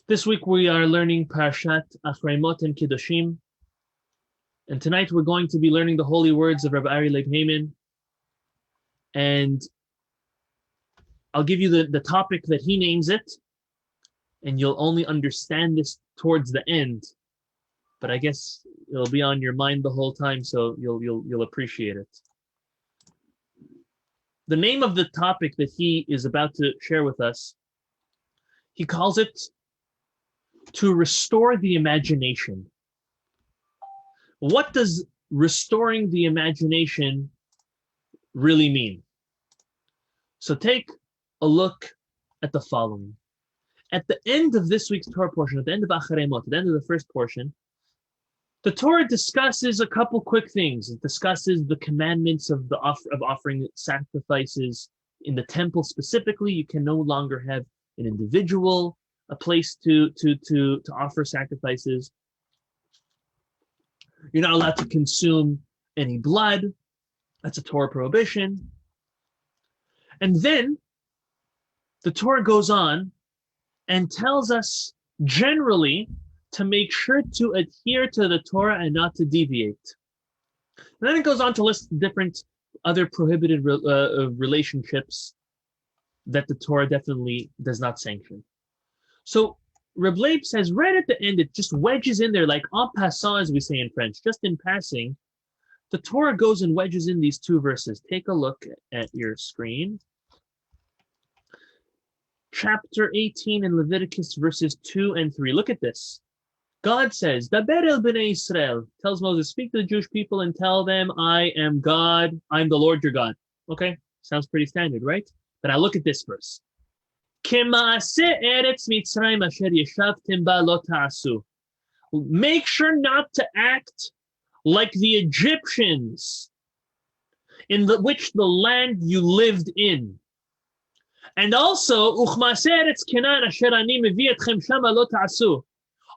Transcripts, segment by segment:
This week we are learning Parashat Acharei and Kedoshim, and tonight we're going to be learning the holy words of Rabbi Leib Heyman, and I'll give you the topic that he names it, and you'll only understand this towards the end, but I guess it'll be on your mind the whole time, so you'll appreciate it. The name of the topic that he is about to share with us, he calls it to restore the imagination. What does restoring the imagination really mean? So take a look at the following. At the end of this week's Torah portion, at the end of Acharei, at the end of the first portion, the Torah discusses a couple quick things. It discusses the commandments of offering sacrifices in the temple specifically. You can no longer have an individual a place to offer sacrifices. You're not allowed to consume any blood. That's a Torah prohibition. And then the Torah goes on and tells us generally to make sure to adhere to the Torah and not to deviate. And then it goes on to list different other prohibited relationships that the Torah definitely does not sanction. So Reb Leib says right at the end, it just wedges in there like en passant, as we say in French, just in passing. The Torah goes and wedges in these two verses. Take a look at your screen. Chapter 18 in Leviticus, verses 2 and 3. Look at this. God says, Daber el bnei Israel, tells Moses, speak to the Jewish people and tell them, I am God, I'm the Lord your God. Okay, sounds pretty standard, right? But now look at this verse. Make sure not to act like the Egyptians in which the land you lived in. And also,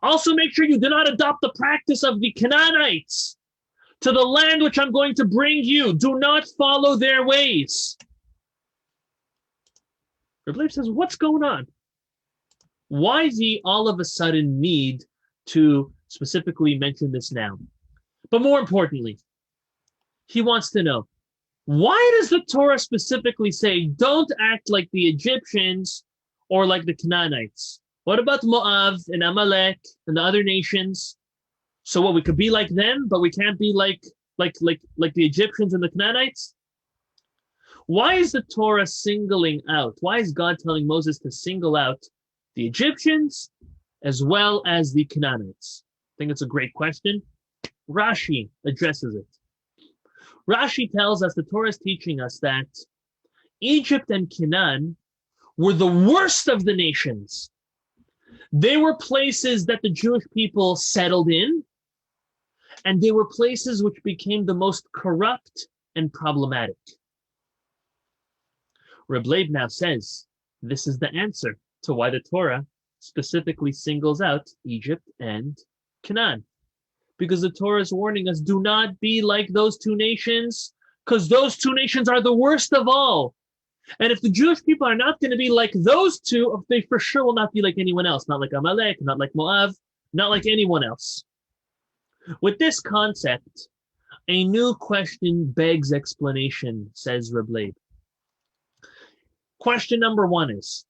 also make sure you do not adopt the practice of the Canaanites to the land which I'm going to bring you. Do not follow their ways. Reb Leib says, what's going on? Why does he all of a sudden need to specifically mention this now? But more importantly, he wants to know, why does the Torah specifically say, don't act like the Egyptians or like the Canaanites? What about Moab and Amalek and the other nations? So what, we could be like them, but we can't be like the Egyptians and the Canaanites? Why is the Torah singling out? Why is God telling Moses to single out the Egyptians as well as the Canaanites? I think it's a great question. Rashi addresses it. Rashi tells us, the Torah is teaching us that Egypt and Canaan were the worst of the nations. They were places that the Jewish people settled in, and they were places which became the most corrupt and problematic. Reb Leib now says, this is the answer to why the Torah specifically singles out Egypt and Canaan. Because the Torah is warning us, do not be like those two nations, because those two nations are the worst of all. And if the Jewish people are not going to be like those two, they for sure will not be like anyone else. Not like Amalek, not like Moab, not like anyone else. With this concept, a new question begs explanation, says Reb Leib. Question number one is,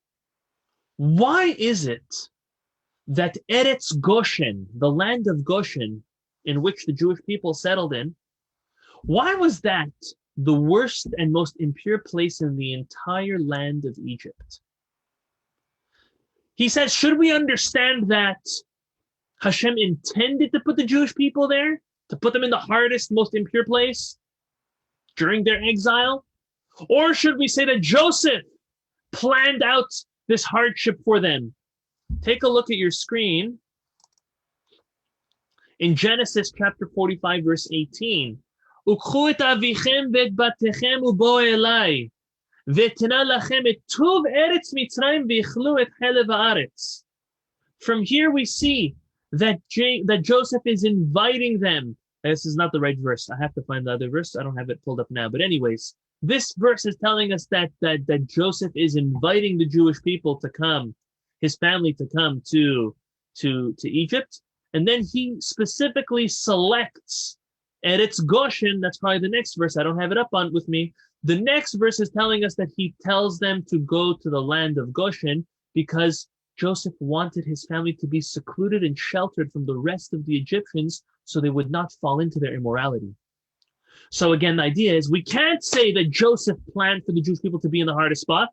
why is it that Eretz Goshen, the land of Goshen, in which the Jewish people settled in, why was that the worst and most impure place in the entire land of Egypt? He says, should we understand that Hashem intended to put the Jewish people there, to put them in the hardest, most impure place during their exile? Or should we say that Joseph planned out this hardship for them? Take a look at your screen. In Genesis chapter 45, verse 18, Ukhu et avichem ve'et batechem ubo elai, ve'tena lachem et tuv eretz Mitzrayim v'ichlu et chelev haaretz. From here we see that Joseph is inviting them. This is not the right verse. I have to find the other verse. I don't have it pulled up now. But anyways, this verse is telling us that Joseph is inviting the Jewish people to come his family to come to Egypt. And then he specifically selects, and it's Goshen. That's probably the next verse. I don't have it up on with me. The next verse is telling us that he tells them to go to the land of Goshen because Joseph wanted his family to be secluded and sheltered from the rest of the Egyptians so they would not fall into their immorality. So again, the idea is we can't say that Joseph planned for the Jewish people to be in the hardest spot.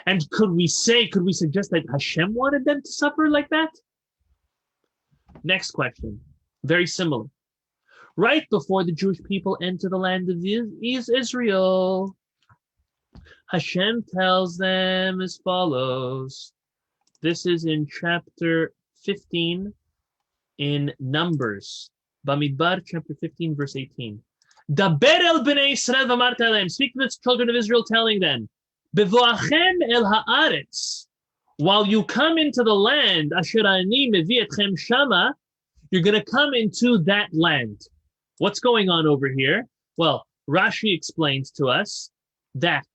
And could we suggest that Hashem wanted them to suffer like that? Next question, very similar. Right before the Jewish people enter the land of Israel, Hashem tells them as follows. This is in chapter 15 in Numbers. Bamidbar, chapter 15, verse 18. Daber el bnei Yisrael v'amarta aleim. Speak to the children of Israel, telling them, Bevoachem el haaretz. While you come into the land, asher ani mevi etchem shama, you're going to come into that land. What's going on over here? Well, Rashi explains to us that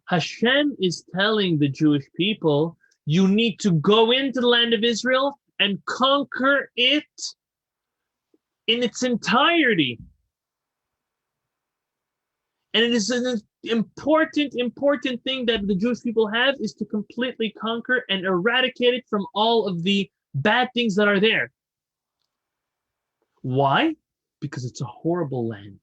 Hashem is telling the Jewish people, you need to go into the land of Israel and conquer it in its entirety. And it is an important thing that the Jewish people have is to completely conquer and eradicate it from all of the bad things that are there. Why? Because it's a horrible land.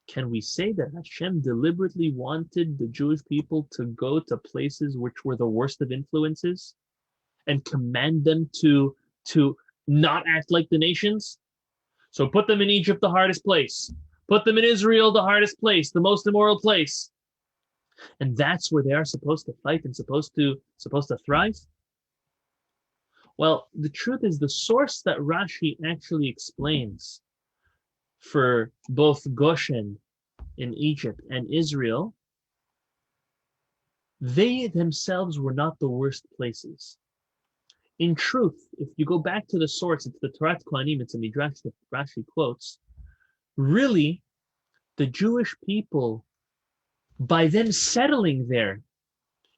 Can we say that Hashem deliberately wanted the Jewish people to go to places which were the worst of influences and command them to not act like the nations? So put them in Egypt, the hardest place. Put them in Israel, the hardest place, the most immoral place. And that's where they are supposed to fight and supposed to thrive? Well, the truth is the source that Rashi actually explains for both Goshen in Egypt and Israel, they themselves were not the worst places. In truth, if you go back to the source, it's the Torah Kohanim, it's a midrash that Rashi quotes, really, the Jewish people, by them settling there,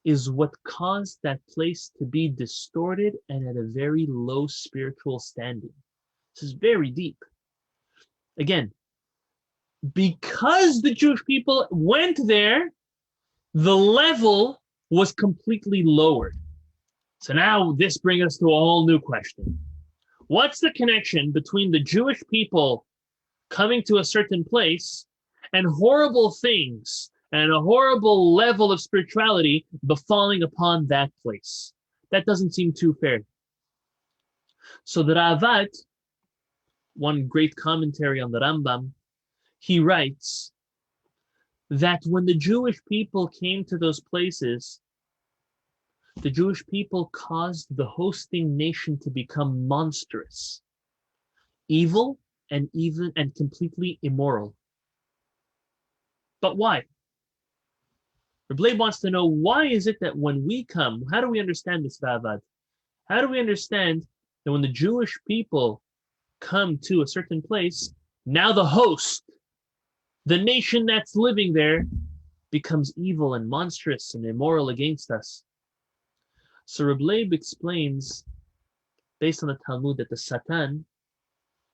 is what caused that place to be distorted and at a very low spiritual standing. This is very deep. Again, because the Jewish people went there, the level was completely lowered. So now this brings us to a whole new question. What's the connection between the Jewish people coming to a certain place and horrible things and a horrible level of spirituality befalling upon that place? That doesn't seem too fair. So the Ravad, one great commentary on the Rambam, he writes that when the Jewish people came to those places, the Jewish people caused the hosting nation to become monstrous, evil, and completely immoral. But why? Leib wants to know, why is it that when we come, how do we understand this, Vavad? How do we understand that when the Jewish people come to a certain place, now the host, the nation that's living there, becomes evil and monstrous and immoral against us? So Leib explains, based on the Talmud, that the Satan,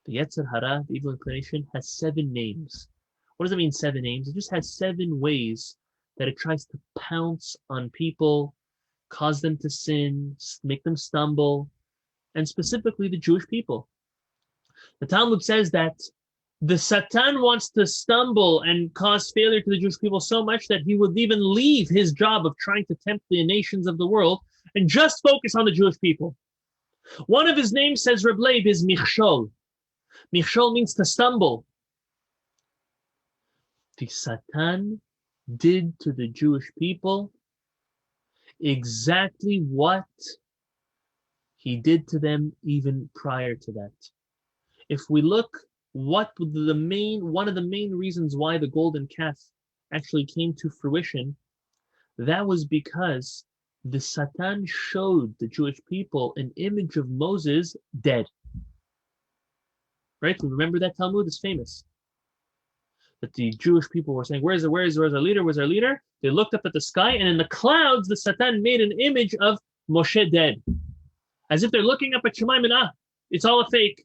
the Yetzer Hara, the evil inclination, has 7 names. What does it mean, 7 names? It just has 7 ways that it tries to pounce on people, cause them to sin, make them stumble, and specifically the Jewish people. The Talmud says that the Satan wants to stumble and cause failure to the Jewish people so much that he would even leave his job of trying to tempt the nations of the world and just focus on the Jewish people. One of his names, says Leib, is Michshol. Michshol means to stumble. The Satan did to the Jewish people exactly what he did to them even prior to that. If we look, one of the main reasons why the golden calf actually came to fruition, that was because the Satan showed the Jewish people an image of Moses dead. Right? Remember that Talmud is famous. that the Jewish people were saying, where's our leader? Where's our leader? They looked up at the sky, and in the clouds, the Satan made an image of Moshe dead. As if they're looking up at Shemaim and it's all a fake.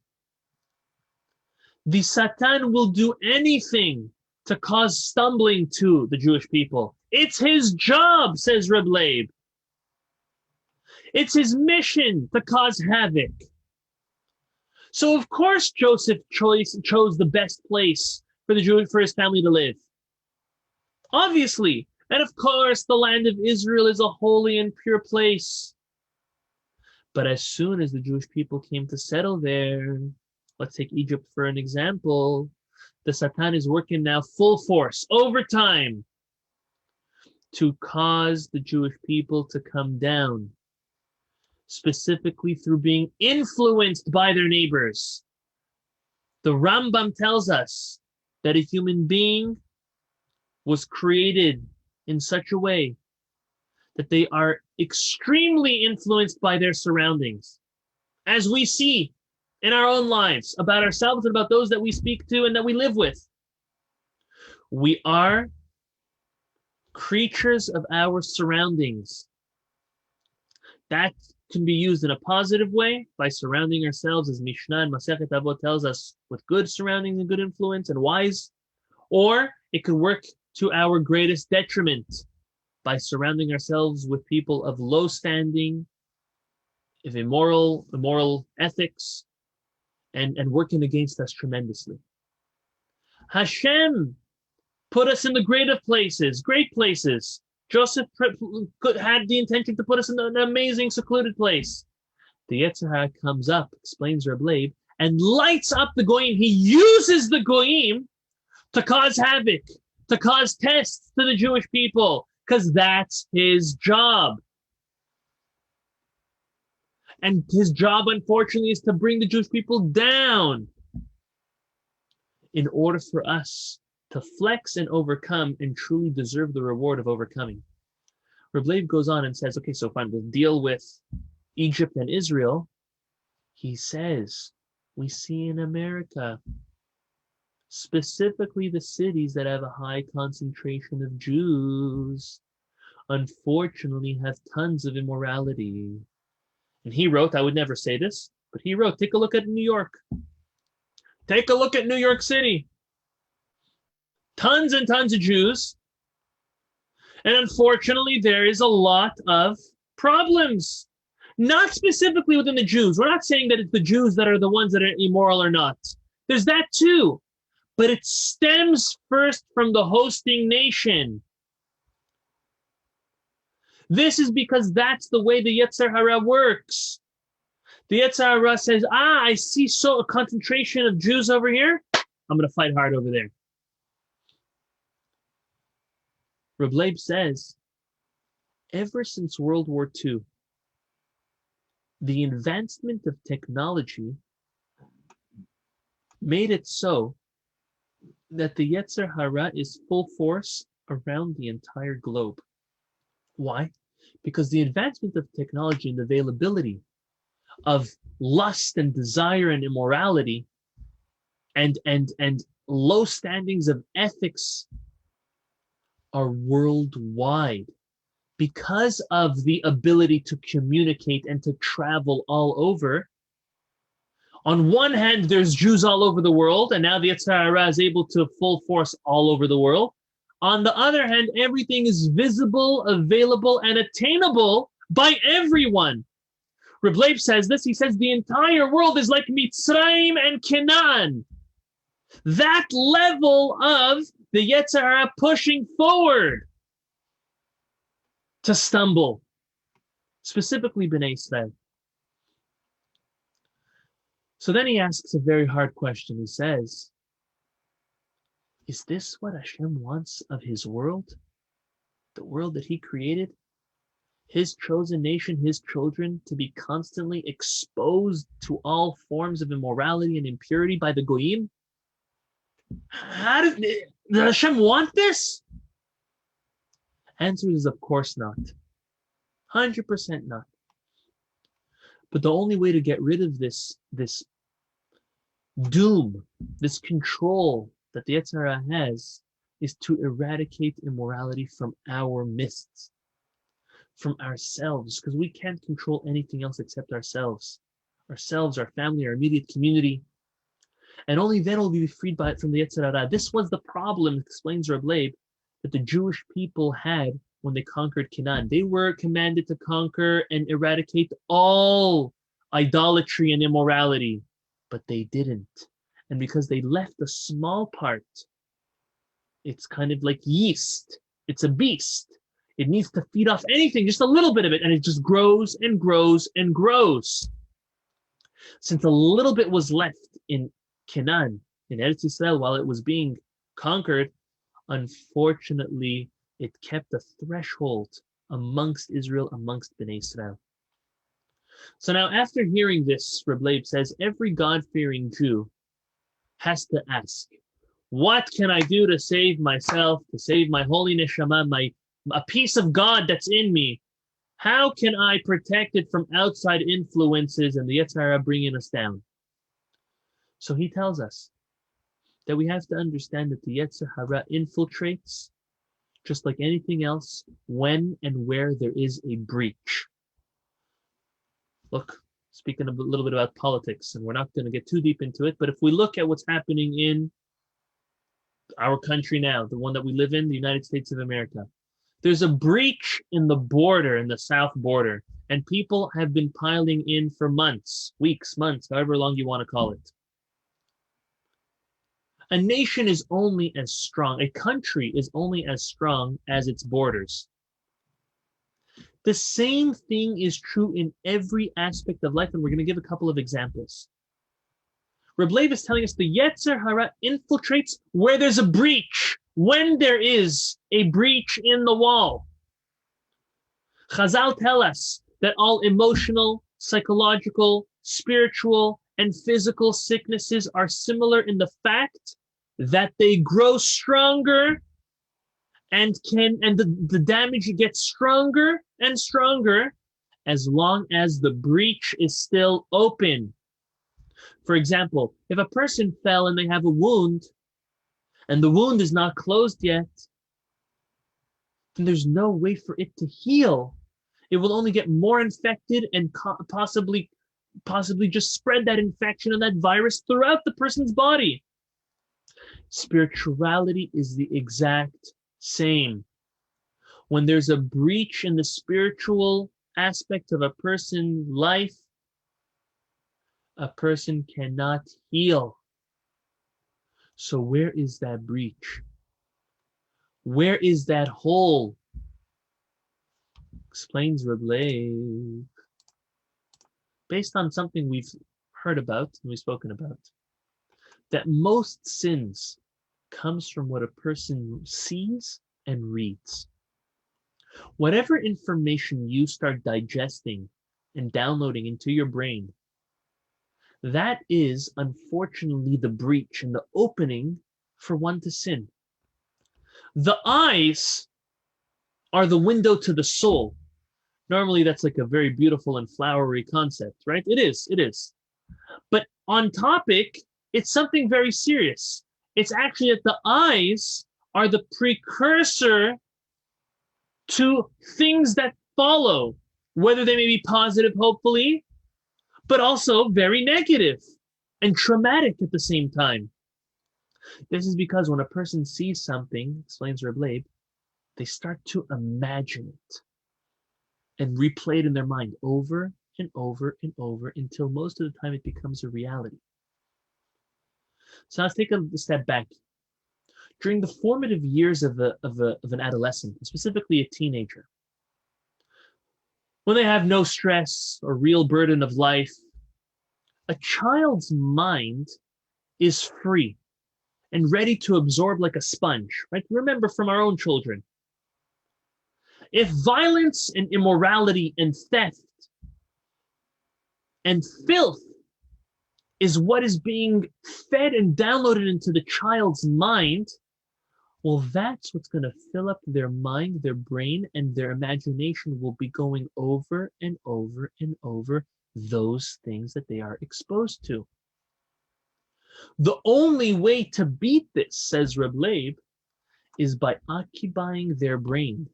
The Satan will do anything to cause stumbling to the Jewish people. It's his job, says Reb Leib. It's his mission to cause havoc. So of course Joseph chose the best place for his family to live. Obviously. And of course the land of Israel is a holy and pure place. But as soon as the Jewish people came to settle there, let's take Egypt for an example, the Satan is working now full force, overtime, to cause the Jewish people to come down, specifically through being influenced by their neighbors. The Rambam tells us that a human being was created in such a way that they are extremely influenced by their surroundings. As we see in our own lives, about ourselves and about those that we speak to and that we live with. We are creatures of our surroundings. That can be used in a positive way by surrounding ourselves, as Mishnah and Masechet Avot tells us, with good surroundings and good influence and wise. Or it can work to our greatest detriment by surrounding ourselves with people of low standing, of immoral ethics, and working against us tremendously. Hashem put us in the great places. Joseph had the intention to put us in an amazing secluded place. The Yetzer Hara comes up, explains Reb Leib, and lights up the Goyim. He uses the Goyim to cause havoc, to cause tests to the Jewish people, because that's his job. And his job, unfortunately, is to bring the Jewish people down in order for us to flex and overcome and truly deserve the reward of overcoming. Reb Leib goes on and says, okay, so fine, we'll deal with Egypt and Israel. He says, we see in America, specifically the cities that have a high concentration of Jews, unfortunately have tons of immorality. And he wrote, I would never say this, but he wrote, take a look at New York. Take a look at New York City. Tons and tons of Jews. And unfortunately, there is a lot of problems. Not specifically within the Jews. We're not saying that it's the Jews that are the ones that are immoral or not. There's that too. But it stems first from the hosting nation. This is because that's the way the Yetzer Hara works. The Yetzer Hara says, I see a concentration of Jews over here. I'm going to fight hard over there. Reb Leib says, ever since World War II, the advancement of technology made it so that the Yetzer Hara is full force around the entire globe. Why? Because the advancement of technology and the availability of lust and desire and immorality and low standings of ethics are worldwide. Because of the ability to communicate and to travel all over, on one hand, there's Jews all over the world, and now the Yetzer Hara is able to full force all over the world. On the other hand, everything is visible, available, and attainable by everyone. Reb Leib says this. He says the entire world is like Mitzrayim and Canaan. That level of the Yetzer Hara pushing forward to stumble, specifically B'nai Israel. So then he asks a very hard question. He says, is this what Hashem wants of his world? The world that he created? His chosen nation, his children, to be constantly exposed to all forms of immorality and impurity by the Goyim? Does Hashem want this? Answer is, of course not. 100% not. But the only way to get rid of this doom, this control that the Yetzer Hara has is to eradicate immorality from our midst, from ourselves, because we can't control anything else except ourselves, our family, our immediate community, and only then will we be freed from the Yetzer Hara. This was the problem, explains Reb Leib, that the Jewish people had when they conquered Canaan. They were commanded to conquer and eradicate all idolatry and immorality, but they didn't. And because they left a small part, it's kind of like yeast. It's a beast. It needs to feed off anything, just a little bit of it, and it just grows and grows and grows. Since a little bit was left in Canaan, in Eretz Yisrael, while it was being conquered, unfortunately, it kept a threshold amongst Israel, amongst Bnei Israel. So now, after hearing this, Reb Leib says, every God-fearing Jew has to ask, what can I do to save myself, to save my holy neshama, a piece of God that's in me? How can I protect it from outside influences and the Yetzer Hara bringing us down? So he tells us that we have to understand that the Yetzer Hara infiltrates, just like anything else, when and where there is a breach. Look, speaking a little bit about politics, and we're not going to get too deep into it, but if we look at what's happening in our country now, the one that we live in, the United States of America, there's a breach in the border, in the south border, and people have been piling in for months, weeks, months, however long you want to call it. A nation is only as strong, a country is only as strong as its borders. The same thing is true in every aspect of life, and we're going to give a couple of examples. Reb Leib is telling us the Yetzer Hara infiltrates where there's a breach, when there is a breach in the wall. Chazal tell us that all emotional, psychological, spiritual, and physical sicknesses are similar in the fact that they grow stronger and the damage gets stronger and stronger as long as the breach is still open. For example, if a person fell and they have a wound and the wound is not closed yet, then there's no way for it to heal. It will only get more infected and possibly just spread that infection and that virus throughout the person's body. Spirituality is the exact same. When there's a breach in the spiritual aspect of a person's life, a person cannot heal. So where is that breach? Where is that hole? Explains Reb Leib. Based on something we've heard about and we've spoken about, that most sins comes from what a person sees and reads. Whatever information you start digesting and downloading into your brain, that is unfortunately the breach and the opening for one to sin. The eyes are the window to the soul. Normally that's like a very beautiful and flowery concept, right? It is. But on topic, it's something very serious. It's actually that the eyes are the precursor to things that follow, whether they may be positive, hopefully, but also very negative and traumatic at the same time. This is because when a person sees something, explains Reb Leib, they start to imagine it and replay it in their mind over and over and over until most of the time it becomes a reality. So let's take a step back. During the formative years of an adolescent, specifically a teenager, when they have no stress or real burden of life, a child's mind is free and ready to absorb like a sponge, right? Remember from our own children. If violence and immorality and theft and filth is what is being fed and downloaded into the child's mind, well, that's what's going to fill up their mind, their brain, and their imagination will be going over and over and over those things that they are exposed to. The only way to beat this, says Reb Leib, is by occupying their brain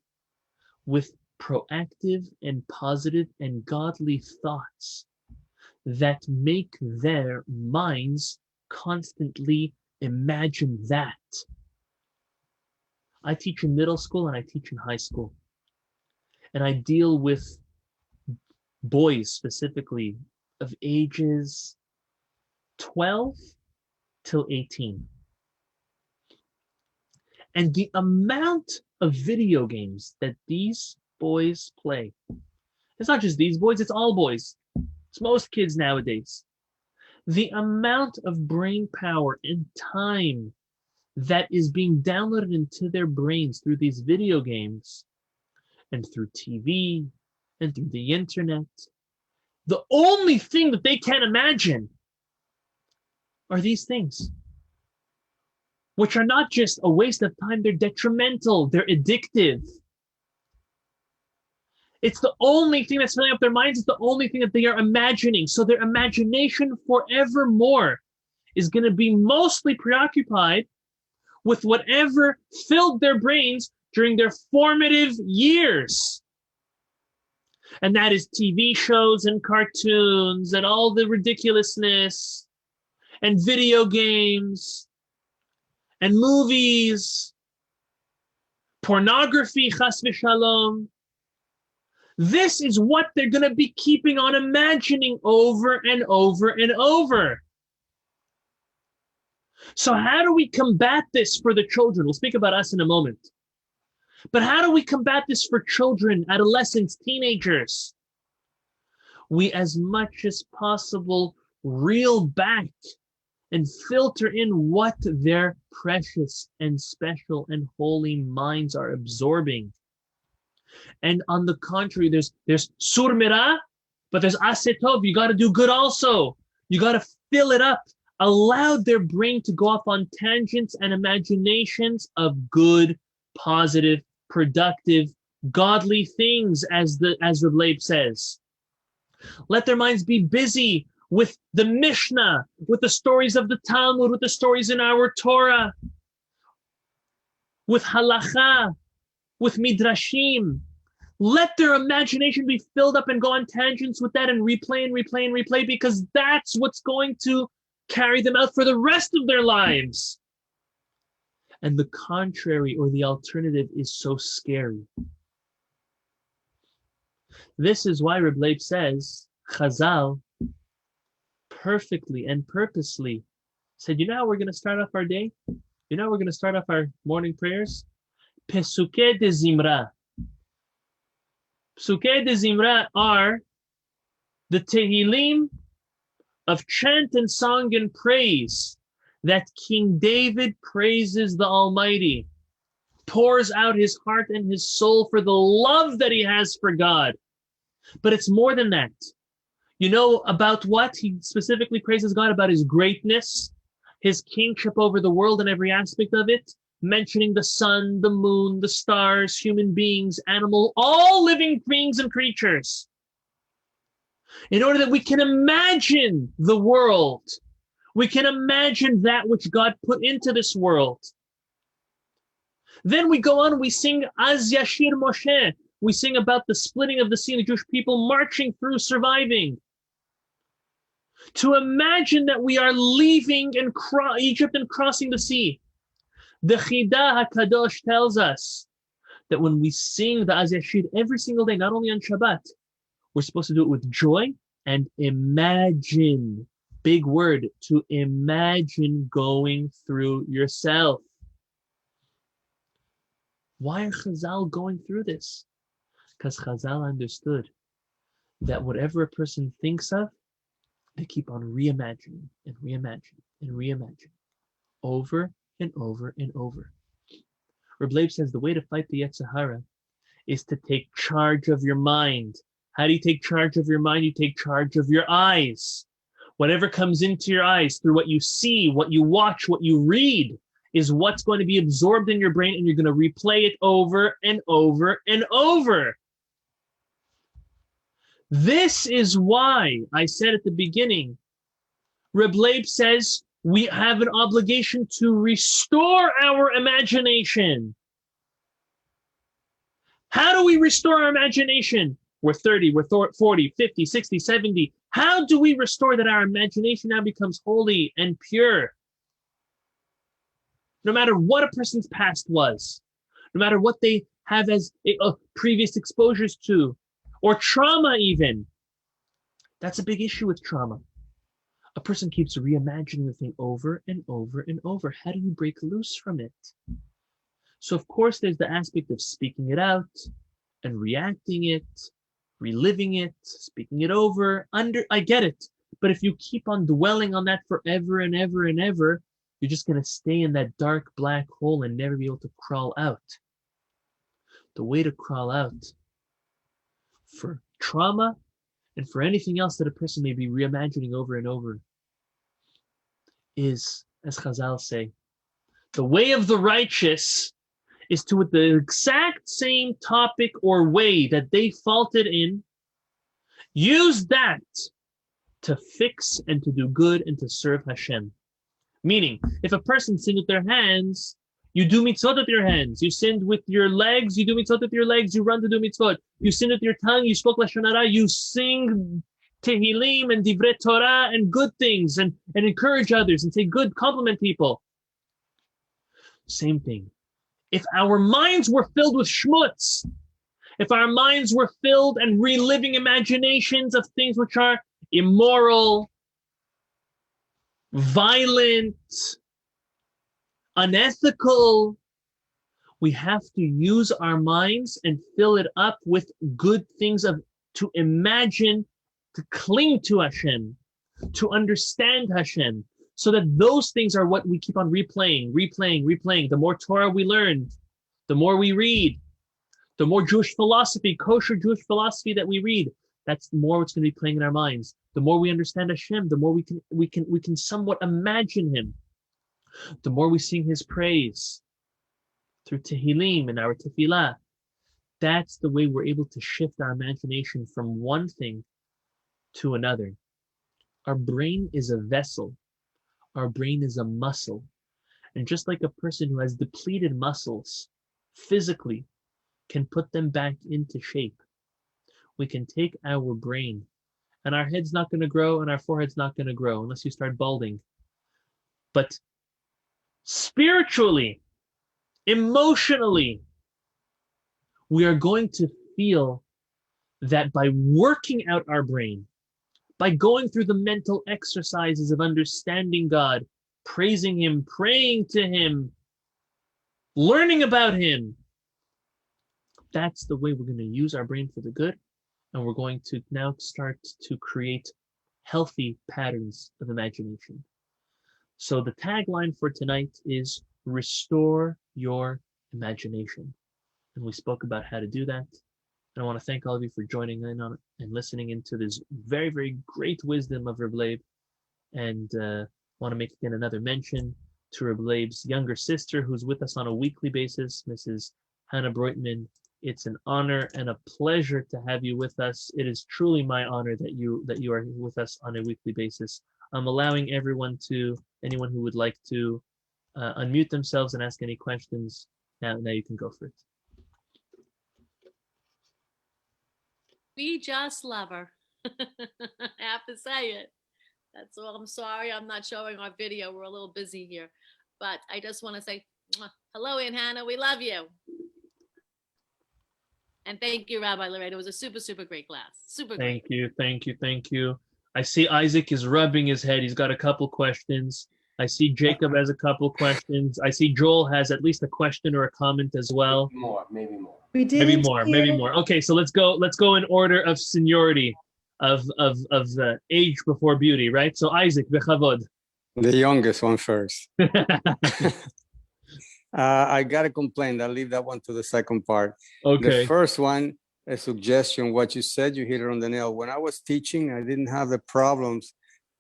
with proactive and positive and godly thoughts that make their minds constantly imagine that. I teach in middle school and I teach in high school. And I deal with boys specifically of ages 12 till 18. And the amount of video games that these boys play, it's not just these boys, it's all boys. It's most kids nowadays. The amount of brain power and time that is being downloaded into their brains through these video games and through TV and through the internet, the only thing that they can imagine are these things, which are not just a waste of time, they're detrimental, they're addictive. It's the only thing that's filling up their minds. It's the only thing that they are imagining. So their imagination forevermore is going to be mostly preoccupied with whatever filled their brains during their formative years. And that is TV shows and cartoons and all the ridiculousness and video games and movies, pornography, chas v'shalom. This is what they're going to be keeping on imagining over and over and over. So how do we combat this for the children? We'll speak about us in a moment. But how do we combat this for children, adolescents, teenagers? We, as much as possible, reel back and filter in what their precious and special and holy minds are absorbing. And on the contrary, there's sur mira, but there's asetov. You got to do good also. You got to fill it up. Allow their brain to go off on tangents and imaginations of good, positive, productive, godly things, as Reb Leib says. Let their minds be busy with the Mishnah, with the stories of the Talmud, with the stories in our Torah, with halacha, with midrashim. Let their imagination be filled up and go on tangents with that and replay and replay and replay, because that's what's going to carry them out for the rest of their lives. And the contrary or the alternative is so scary. This is why Reb Leib says, Chazal perfectly and purposely said, you know how we're going to start off our day? You know how we're going to start off our morning prayers? Pesukei de Zimra. Pesukei de Zimra are the Tehillim of chant and song and praise that King David praises the Almighty, pours out his heart and his soul for the love that he has for God. But it's more than that. You know about what? He specifically praises God about his greatness, his kingship over the world and every aspect of it, mentioning the sun, the moon, the stars, human beings, animal, all living beings and creatures. In order that we can imagine the world, we can imagine that which God put into this world. Then we go on, we sing Az Yashir Moshe. We sing about the splitting of the sea, the Jewish people marching through, surviving. To imagine that we are leaving Egypt and crossing the sea. The Chidah HaKadosh tells us that when we sing the Az Yashir every single day, not only on Shabbat, we're supposed to do it with joy and imagine. Big word, to imagine going through yourself. Why are Chazal going through this? Because Chazal understood that whatever a person thinks of, they keep on reimagining and reimagining and reimagining over and over and over. Reb Leib says the way to fight the Yetzer Hara is to take charge of your mind. How do you take charge of your mind? You take charge of your eyes. Whatever comes into your eyes through what you see, what you watch, what you read is what's going to be absorbed in your brain, and you're going to replay it over and over and over. This is why I said at the beginning, Reb Leib says We have an obligation to restore our imagination. How do we restore our imagination? We're 30, we're 40, 50, 60, 70. How do we restore that our imagination now becomes holy and pure? No matter what a person's past was, no matter what they have as previous exposures to, or trauma even. That's a big issue with trauma. A person keeps reimagining the thing over and over and over. How do you break loose from it? So, of course, there's the aspect of speaking it out and reacting it, reliving it, speaking it over. I get it. But if you keep on dwelling on that forever and ever and ever, you're just going to stay in that dark black hole and never be able to crawl out. The way to crawl out for trauma and for anything else that a person may be reimagining over and over is, as Chazal say, the way of the righteous is to, with the exact same topic or way that they faulted in, use that to fix and to do good and to serve Hashem. Meaning, if a person sinned with their hands, you do mitzvot with your hands. You sinned with your legs, you do mitzvot with your legs, you run to do mitzvot. You sinned with your tongue, you spoke Lashon Hara, you sing Tehillim and Divrei Torah and good things and encourage others and say good, compliment people. Same thing. If our minds were filled with schmutz, if our minds were filled and reliving imaginations of things which are immoral, violent, unethical, we have to use our minds and fill it up with good things to imagine, to cling to Hashem, to understand Hashem, so that those things are what we keep on replaying. The more Torah we learn, the more we read, the more Jewish philosophy, kosher Jewish philosophy that we read, that's the more it's going to be playing in our minds. The more we understand Hashem, the more we can somewhat imagine Him. The more we sing His praise through Tehillim and our Tefillah, that's the way we're able to shift our imagination from one thing to another. Our brain is a vessel. Our brain is a muscle. And just like a person who has depleted muscles physically can put them back into shape, we can take our brain, and our head's not going to grow and our forehead's not going to grow unless you start balding. But spiritually, emotionally, we are going to feel that by working out our brain, by going through the mental exercises of understanding God, praising Him, praying to Him, learning about Him, that's the way we're going to use our brain for the good. And we're going to now start to create healthy patterns of imagination. So the tagline for tonight is restore your imagination. And we spoke about how to do that. And I want to thank all of you for joining in on and listening into this very, very great wisdom of Reb Leib. And want to make again another mention to Reb Leib's younger sister, who's with us on a weekly basis, Mrs. Hannah Breutman. It's an honor and a pleasure to have you with us. It is truly my honor that you are with us on a weekly basis. I'm allowing anyone who would like to unmute themselves and ask any questions. Now you can go for it. We just love her. I have to say it. That's all. I'm sorry I'm not showing our video. We're a little busy here. But I just want to say, hello, Aunt Hannah. We love you. And thank you, Rabbi Loretta. It was a super, super great class. Super great. Thank you. I see Isaac is rubbing his head. He's got a couple questions. I see Jacob has a couple questions. I see Joel has at least a question or a comment as well. Maybe more. Maybe more. Okay, so let's go in order of seniority, of age before beauty, right? So Isaac, bechavod. The youngest one first. I got a complaint. I'll leave that one to the second part. Okay. The first one, a suggestion, what you said, you hit it on the nail. When I was teaching, I didn't have the problems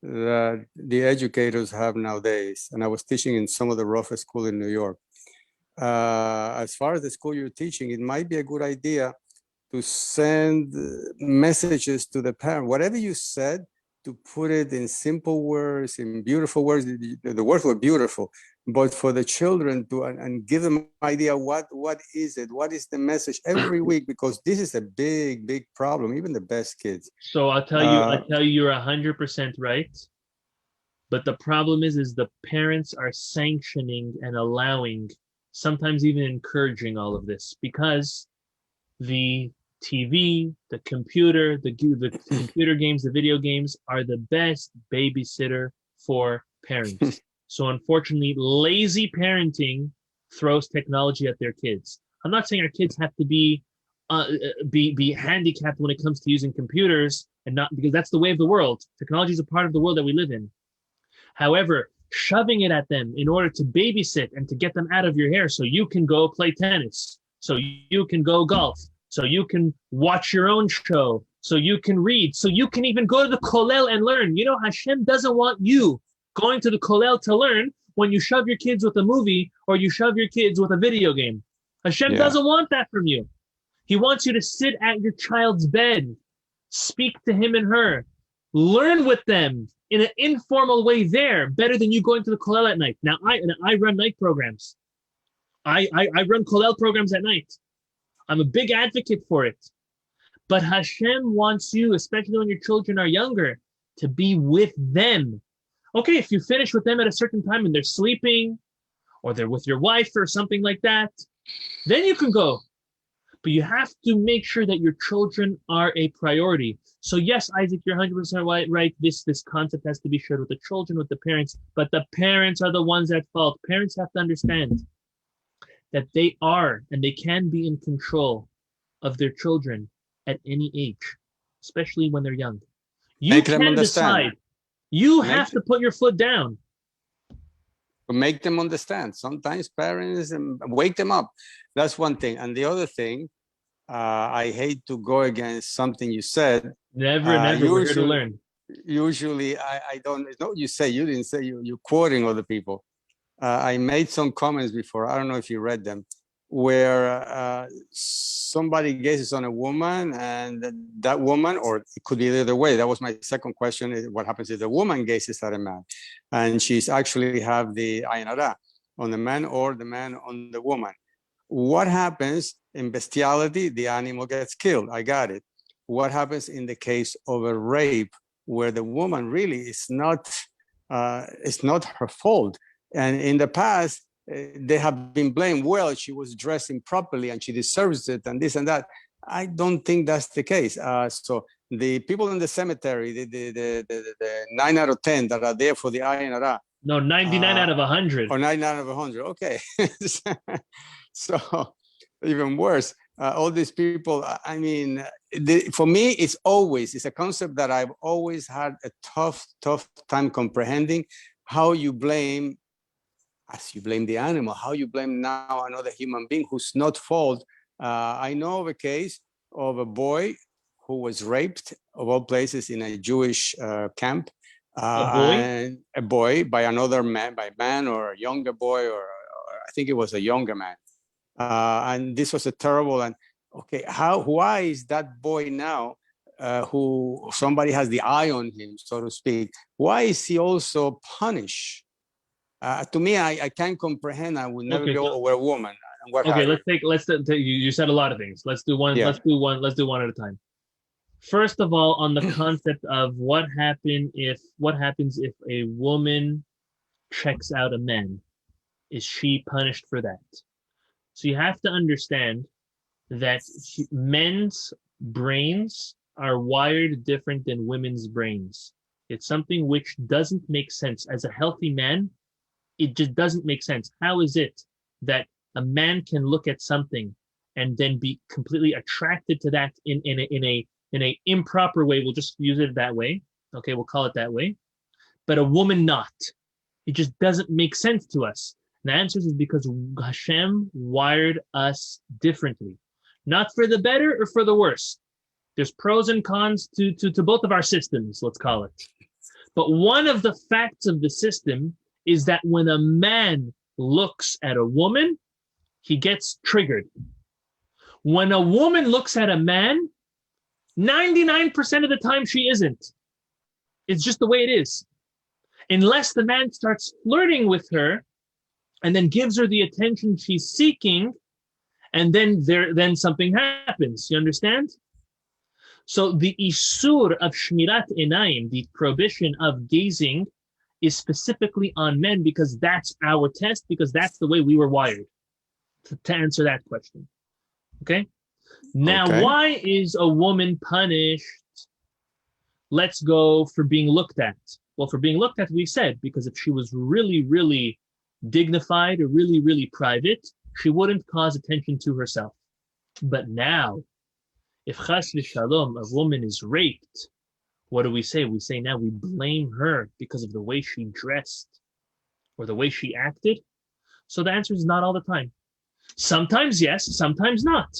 that the educators have nowadays. And I was teaching in some of the roughest school in New York. As far as the school you're teaching, it might be a good idea to send messages to the parent. Whatever you said, to put it in simple words, in beautiful words. The words were beautiful, but for the children to and give them an idea what is it, what is the message every week, because this is a big problem. Even the best kids. So I'll tell you, you're 100% right. But the problem is the parents are sanctioning and allowing, sometimes even encouraging all of this, because the TV, the computer, the computer games, the video games are the best babysitter for parents. So unfortunately, lazy parenting throws technology at their kids. I'm not saying our kids have to be handicapped when it comes to using computers, and not because that's the way of the world. Technology is a part of the world that we live in. However, shoving it at them in order to babysit and to get them out of your hair so you can go play tennis, so you can go golf, so you can watch your own show, so you can read, so you can even go to the kollel and learn. You know, Hashem doesn't want you going to the kollel to learn when you shove your kids with a movie or you shove your kids with a video game. Hashem doesn't want that from you. He wants you to sit at your child's bed, speak to him and her, learn with them in an informal way there, better than you going to the kollel at night. Now, I run night programs. I run kollel programs at night. I'm a big advocate for it. But Hashem wants you, especially when your children are younger, to be with them. Okay, if you finish with them at a certain time and they're sleeping, or they're with your wife or something like that, then you can go. But you have to make sure that your children are a priority. So yes, Isaac, you're 100% right. This concept has to be shared with the children, with the parents, but the parents are the ones at fault. Parents have to understand that they are and they can be in control of their children at any age, especially when they're young. You can decide. You have to put your foot down. Make them understand. Sometimes parents wake them up. That's one thing. And the other thing, I hate to go against something you said. Never. We're here to learn. Usually, I don't know. You didn't say you're quoting other people. I made some comments before. I don't know if you read them, where somebody gazes on a woman, and that woman, or it could be the other way. That was my second question: is what happens if the woman gazes at a man, and she's actually have the ayin hara on the man, or the man on the woman? What happens in bestiality? The animal gets killed. I got it. What happens in the case of a rape, where the woman really is not, it's not her fault? And in the past, they have been blamed. Well, she was dressed improperly and she deserves it, and this and that. I don't think that's the case. So the people in the cemetery, the 9 out of 10 that are there for the ayin hara. No, 99 out of 100. Or 99 out of 100. Okay. So even worse. All these people. I mean, for me, it's a concept that I've always had a tough time comprehending. How you blame. As you blame the animal, how you blame now another human being who's not fault. I know of a case of a boy who was raped, of all places, in a Jewish camp. A boy by another man, by man or a younger boy, or I think it was a younger man. And this was a terrible. And okay, why is that boy now, who somebody has the eye on him, so to speak? Why is he also punished? To me, I can't comprehend. I would never go over a woman. Okay, let's take. You said a lot of things. Let's do one. Yeah. Let's do one at a time. First of all, on the concept of what happens if a woman checks out a man, is she punished for that? So you have to understand that men's brains are wired different than women's brains. It's something which doesn't make sense. As a healthy man, it just doesn't make sense. How is it that a man can look at something and then be completely attracted to that in a improper way? We'll just use it that way. Okay, we'll call it that way. But a woman not. It just doesn't make sense to us. And the answer is because Hashem wired us differently. Not for the better or for the worse. There's pros and cons to both of our systems, let's call it. But one of the facts of the system is that when a man looks at a woman, he gets triggered. When a woman looks at a man, 99% of the time she isn't. It's just the way it is. Unless the man starts flirting with her and then gives her the attention she's seeking, and then something happens. You understand? So the isur of shmirat enayim, the prohibition of gazing, is specifically on men because that's our test, because that's the way we were wired to answer that question. Okay? Now, Okay. why is a woman punished? Let's go for being looked at. Well, for being looked at, we said, because if she was really, really dignified or really, really private, she wouldn't cause attention to herself. But now, if chas v'shalom, a woman is raped, what do we say? We say now we blame her because of the way she dressed or the way she acted. So the answer is not all the time. Sometimes yes, sometimes not.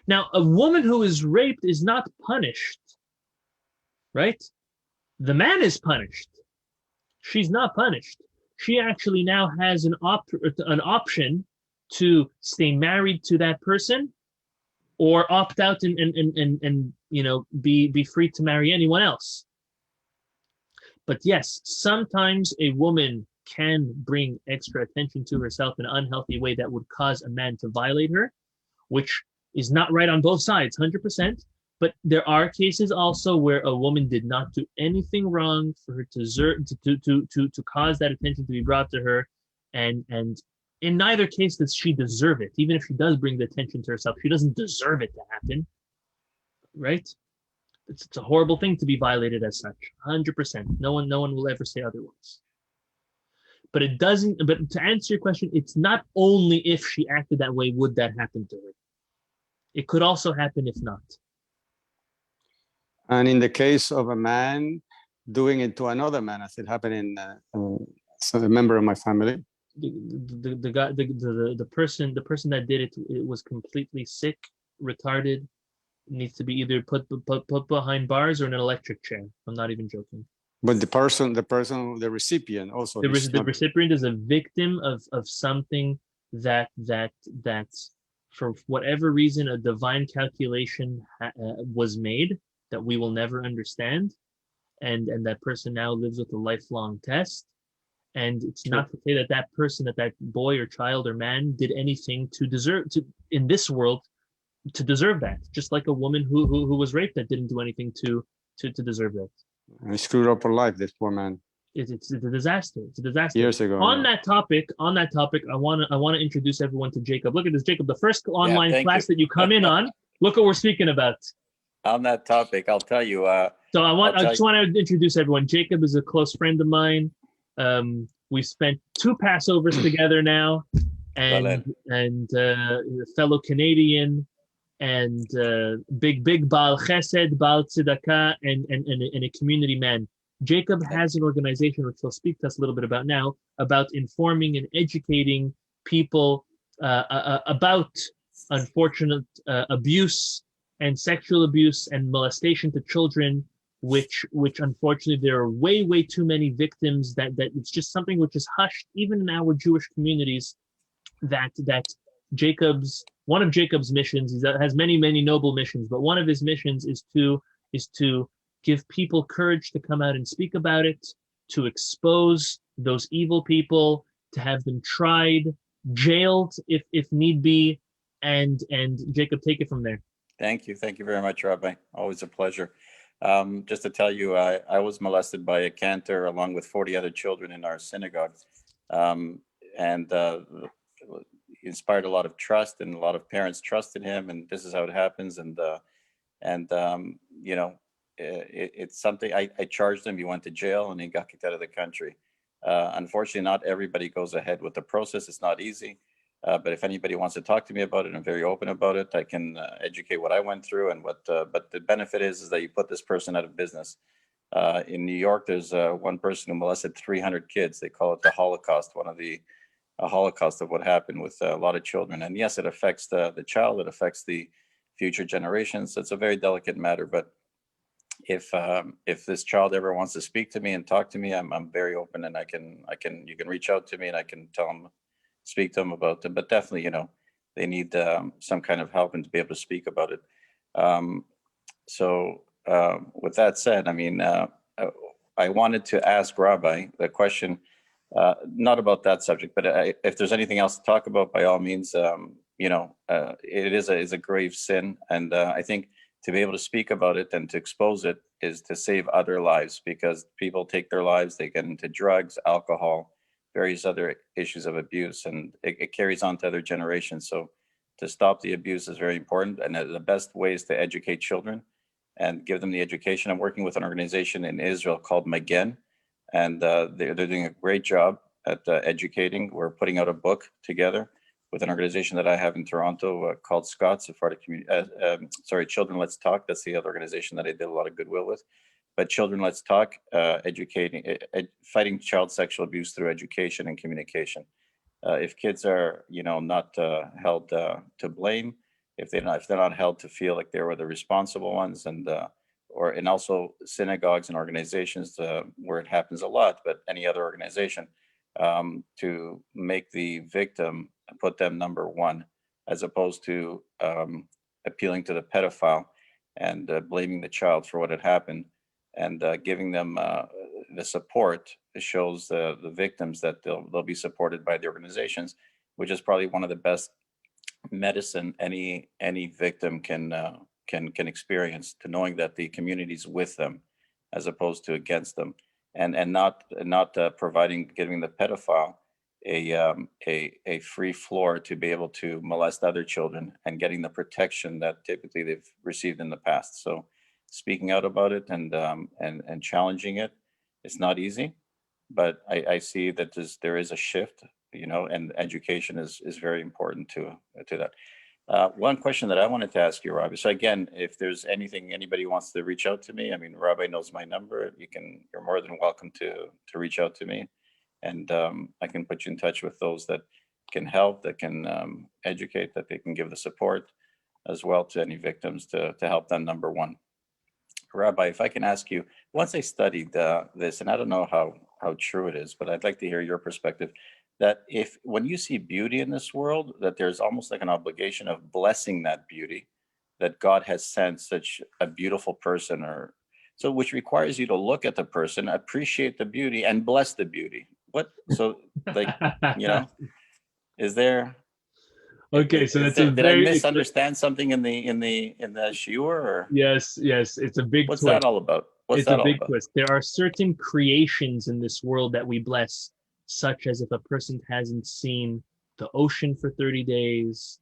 Now, a woman who is raped is not punished, right? The man is punished. She's not punished. She actually now has an option to stay married to that person or opt out and be free to marry anyone else. But yes, sometimes a woman can bring extra attention to herself in an unhealthy way that would cause a man to violate her, which is not right on both sides, 100%. But there are cases also where a woman did not do anything wrong for her to cause that attention to be brought to her, and in neither case does she deserve it. Even if she does bring the attention to herself, she doesn't deserve it to happen, right? It's a horrible thing to be violated as such, 100%. No one will ever say otherwise. But it doesn't. But to answer your question, it's not only if she acted that way would that happen to her. It could also happen if not. And in the case of a man doing it to another man, as it happened in a member of my family, the person that did it was completely sick, retarded, needs to be either put behind bars or in an electric chair. I'm not even joking. But the recipient also. The recipient is a victim of something that for whatever reason a divine calculation was made that we will never understand, and that person now lives with a lifelong test. And it's not to say that person, that boy or child or man did anything to deserve to in this world to deserve that. Just like a woman who was raped that didn't do anything to deserve that. I screwed up her life, this poor man. It's a disaster. It's a disaster. Years ago. On that topic, I want to introduce everyone to Jacob. Look at this, Jacob. The first online class that you come in on. Look what we're speaking about. On that topic, I'll tell you. I just want to introduce everyone. Jacob is a close friend of mine. We've spent 2 Passovers together now, and a fellow Canadian, and big Baal Chesed, Baal Tzedakah, and a community man. Jacob has an organization which he'll speak to us a little bit about now, about informing and educating people about unfortunate abuse and sexual abuse and molestation to children, which unfortunately there are way too many victims that it's just something which is hushed even in our Jewish communities. That one of Jacob's missions, he has many noble missions, but one of his missions is to give people courage to come out and speak about it, to expose those evil people, to have them tried, jailed if need be, and Jacob, take it from there. Thank you very much, Rabbi. Always a pleasure. Just to tell you, I was molested by a cantor along with 40 other children in our synagogue, and he inspired a lot of trust, and a lot of parents trusted him, and this is how it happens. It's something I charged him. He went to jail and he got kicked out of the country. Unfortunately, not everybody goes ahead with the process. It's not easy. But if anybody wants to talk to me about it, I'm very open about it. I can educate what I went through and what. But the benefit is that you put this person out of business. In New York, there's one person who molested 300 kids. They call it the Holocaust. A Holocaust of what happened with a lot of children. And yes, it affects the child. It affects the future generations. It's a very delicate matter. But if this child ever wants to speak to me and talk to me, I'm very open, and you can reach out to me and I can speak to them about it. But definitely, they need some kind of help and to be able to speak about it. So with that said, I mean, I wanted to ask Rabbi the question, not about that subject, but if there's anything else to talk about, by all means, it is a grave sin. And I think to be able to speak about it and to expose it is to save other lives, because people take their lives, they get into drugs, alcohol, various other issues of abuse, and it carries on to other generations. So to stop the abuse is very important. And the best way is to educate children and give them the education. I'm working with an organization in Israel called Magen, and they're doing a great job at educating. We're putting out a book together with an organization that I have in Toronto called Sephardic Community. Children Let's Talk. That's the other organization that I did a lot of goodwill with. But Children Let's Talk, educating, fighting child sexual abuse through education and communication. If kids are, not held to blame, if they're not held to feel like they were the responsible ones, and also synagogues and organizations where it happens a lot, but any other organization, to make the victim, put them number one, as opposed to appealing to the pedophile and blaming the child for what had happened, and giving them the support. It shows the victims that they'll be supported by the organizations, which is probably one of the best medicine any victim can experience, to knowing that the community's with them as opposed to against them, and not giving the pedophile a free floor to be able to molest other children, and getting the protection that typically they've received in the past. So speaking out about it and challenging it, it's not easy, but I see that there is a shift, and education is very important to that. One question that I wanted to ask you, Rabbi. So again, if there's anything anybody wants to reach out to me, I mean, Rabbi knows my number. You're more than welcome to reach out to me, and I can put you in touch with those that can help, that can educate, that they can give the support as well to any victims to help them, number one. Rabbi, if I can ask you, once I studied this, and I don't know how true it is, but I'd like to hear your perspective, that when you see beauty in this world, that there's almost like an obligation of blessing that beauty, that God has sent such a beautiful person, which requires you to look at the person, appreciate the beauty, and bless the beauty. Is there? Okay, so did I misunderstand something in the shiur? Or? Yes, it's a big What's twist. that all about? It's a big twist. There are certain creations in this world that we bless, such as if a person hasn't seen the ocean for 30 days,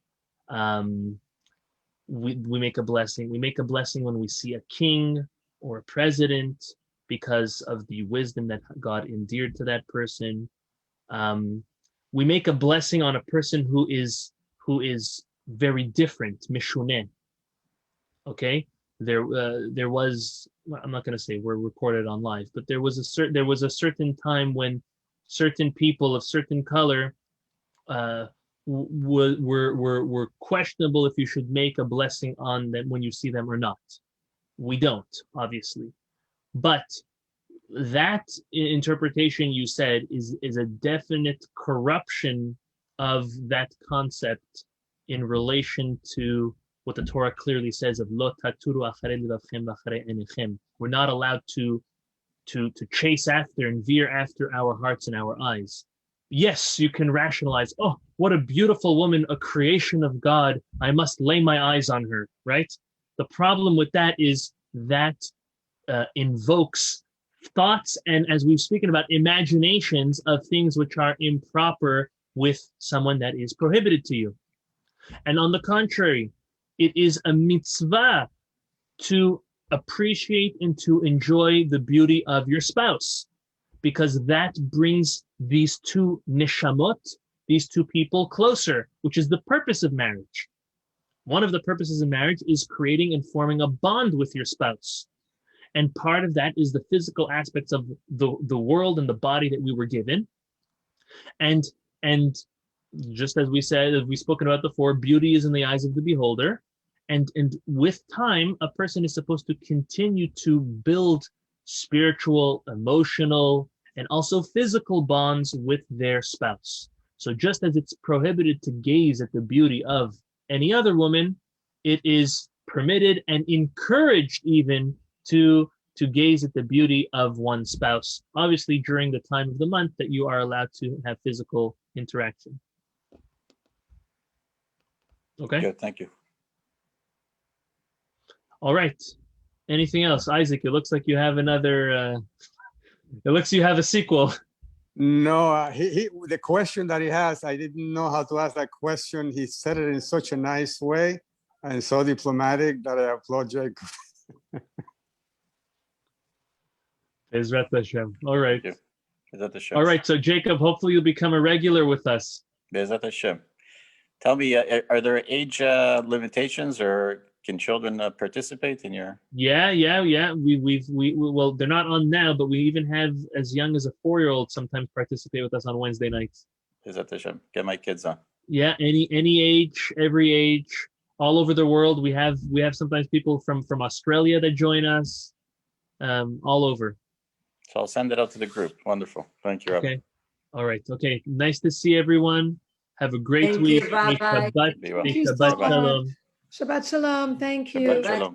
we make a blessing. We make a blessing when we see a king or a president, because of the wisdom that God endeared to that person. We make a blessing on a person who is very different, mishuneh. Okay, there was, I'm not going to say we're recorded on live, but there was a certain time when certain people of certain color were questionable if you should make a blessing on them when you see them or not. We don't, obviously, but that interpretation you said is a definite corruption of that concept in relation to what the Torah clearly says of lo taturu acharei livavchem v'acharei einechem. We're not allowed to chase after and veer after our hearts and our eyes. Yes, you can rationalize, oh, what a beautiful woman, a creation of God. I must lay my eyes on her, right? The problem with that is that invokes thoughts, and as we've spoken about, imaginations of things which are improper with someone that is prohibited to you. And on the contrary, it is a mitzvah to appreciate and to enjoy the beauty of your spouse, because that brings these two neshamot, these two people, closer, which is the purpose of marriage. One of the purposes of marriage is creating and forming a bond with your spouse. And part of that is the physical aspects of the world and the body that we were given. And just as we said, as we've spoken about before, beauty is in the eyes of the beholder. And with time, a person is supposed to continue to build spiritual, emotional, and also physical bonds with their spouse. So just as it's prohibited to gaze at the beauty of any other woman, it is permitted and encouraged even to gaze at the beauty of one's spouse, obviously during the time of the month that you are allowed to have physical interaction. Okay. Good, thank you. All right. Anything else, Isaac? It looks like you have another. It looks you have a sequel. No, the question that he has, I didn't know how to ask that question. He said it in such a nice way and so diplomatic that I applaud Jacob. Bezrat Hashem. All right. Thank you. Bezrat Hashem. All right. So Jacob, hopefully you'll become a regular with us. Bezrat Hashem. Tell me, are there age limitations, or can children participate in your? Yeah. Well, they're not on now, but we even have as young as a 4-year-old sometimes participate with us on Wednesday nights. Bezrat Hashem. Get my kids on. Yeah, any age, every age, all over the world. We have sometimes people from Australia that join us, all over. So I'll send it out to the group. Wonderful. Thank you, Rabbi. Okay. All right. Okay. Nice to see everyone. Have a great Thank week. you, Rabbi. Be well. Thank you so Shabbat much. shalom. Shabbat shalom. Thank you. Shabbat shalom.